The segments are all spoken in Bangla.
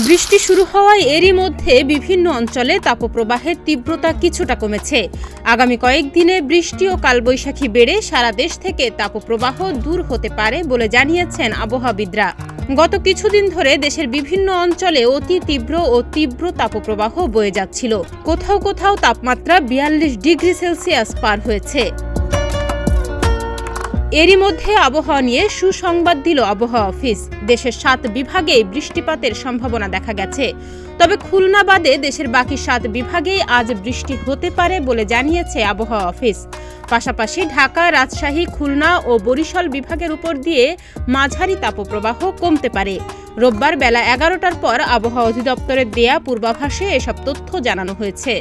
বৃষ্টি শুরু হওয়ায় এরই মধ্যে বিভিন্ন অঞ্চলে তাপপ্রবাহের তীব্রতা কিছুটা কমেছে। আগামী কয়েকদিনে বৃষ্টি ও কালবৈশাখী বেড়ে সারা দেশ থেকে তাপপ্রবাহ দূর হতে পারে বলে জানিয়েছেন আবহাওয়াবিদরা। গত কিছুদিন ধরে দেশের বিভিন্ন অঞ্চলে অতি তীব্র ও তীব্র তাপপ্রবাহ বয়ে যাচ্ছিল। কোথাও কোথাও তাপমাত্রা 42 ডিগ্রি সেলসিয়াস পার হয়েছে। এরই মধ্যে আবহাওয়া নিয়ে সুসংবাদ দিল আবহাওয়া অফিস। দেশের 7 বিভাগে বৃষ্টিপাতের সম্ভাবনা দেখা গেছে। তবে খুলনা বাদে দেশের বাকি 7 বিভাগেই আজ বৃষ্টি হতে পারে বলে জানিয়েছে আবহাওয়া অফিস। পাশাপাশি ঢাকা, রাজশাহী, খুলনা ও বরিশাল বিভাগের উপর দিয়ে মাঝারি তাপপ্রবাহ কমতে পারে। রোববার বেলা 11টার পর আবহাওয়া অধিদপ্তরের দেয়া পূর্বাভাসে এসব তথ্য জানানো হয়েছে।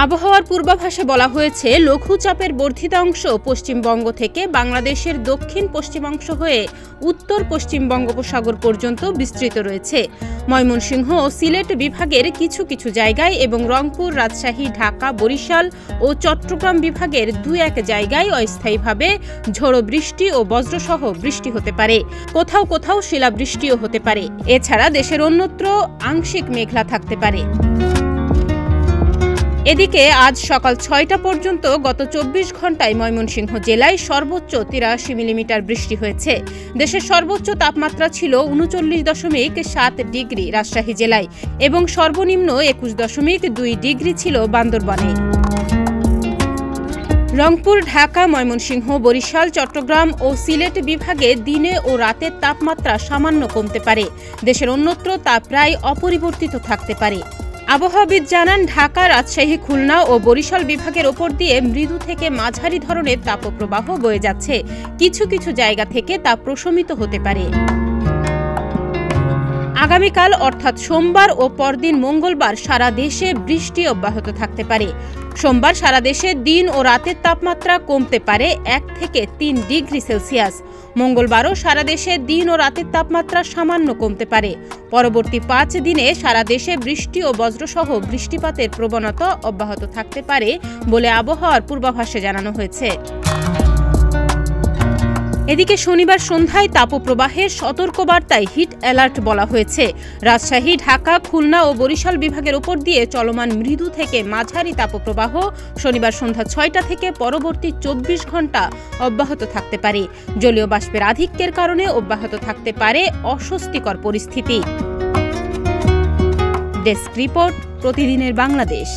আবহাওয়ার পূর্বাভাসে বলা হয়েছে, লঘুচাপের বর্ধিত অংশ পশ্চিমবঙ্গ থেকে বাংলাদেশের দক্ষিণ পশ্চিমাংশ হয়ে উত্তর পশ্চিম বঙ্গোপসাগর পর্যন্ত বিস্তৃত রয়েছে। ময়মনসিংহ ও সিলেট বিভাগের কিছু কিছু জায়গায় এবং রংপুর, রাজশাহী, ঢাকা, বরিশাল ও চট্টগ্রাম বিভাগের 2-1 জায়গায় অস্থায়ীভাবে ঝোড়ো বৃষ্টি ও বজ্রসহ বৃষ্টি হতে পারে। কোথাও কোথাও শিলাবৃষ্টিও হতে পারে। এছাড়া দেশের অন্যত্র আংশিক মেঘলা থাকতে পারে। এদিকে আজ সকাল 6টা পর্যন্ত গত 24 ঘন্টায় ময়মনসিংহ জেলায় সর্বোচ্চ 83 মিলিমিটার বৃষ্টি হয়েছে। দেশের সর্বোচ্চ তাপমাত্রা ছিল 39.7 ডিগ্রি রাজশাহী জেলায় এবং সর্বনিম্ন 21.2 ডিগ্রি ছিল বান্দরবানে। রংপুর, ঢাকা, ময়মনসিংহ, বরিশাল, চট্টগ্রাম ও সিলেট বিভাগে দিনে ও রাতের তাপমাত্রা সামান্য কমতে পারে। দেশের অন্যত্র তা প্রায় অপরিবর্তিত থাকতে পারে। আবহাওয়াবিদ জানান, ঢাকা, রাজশাহী, খুলনা ও বরিশাল বিভাগের ওপর দিয়ে মৃদু থেকে মাঝারি ধরনের তাপপ্রবাহ বয়ে যাচ্ছে। কিছু কিছু জায়গা থেকে তা প্রশমিত হতে পারে। আগামীকাল অর্থাৎ সোমবার ও পরদিন মঙ্গলবার সারা দেশে বৃষ্টি অব্যাহত থাকতে পারে। সোমবার সারা দেশে দিন ও রাতের তাপমাত্রা কমতে পারে 1 থেকে 3 ডিগ্রি সেলসিয়াস। মঙ্গলবারও সারা দেশে দিন ও রাতের তাপমাত্রা সামান্য কমতে পারে। পরবর্তী 5 দিনে সারা দেশে বৃষ্টি ও বজ্রসহ বৃষ্টিপাতের প্রবণতা অব্যাহত থাকতে পারে বলে আবহাওয়ার পূর্বাভাসে জানানো হয়েছে। এদিকে শনিবার সন্ধ্যায় তাপপ্রবাহের সতর্কবার্তায় হিট অ্যালার্ট বলা হয়েছে। রাজশাহী, ঢাকা, খুলনা ও বরিশাল বিভাগের উপর দিয়ে চলমান মৃদু থেকে মাঝারি তাপপ্রবাহ শনিবার সন্ধ্যা 6টা থেকে পরবর্তী 24 ঘন্টা অব্যাহত থাকতে পারে। জলীয় বাষ্পের আধিক্যের কারণে অব্যাহত থাকতে পারে অস্বস্তিকর পরিস্থিতি। ডেস্ক রিপোর্ট, প্রতিদিনের বাংলাদেশ।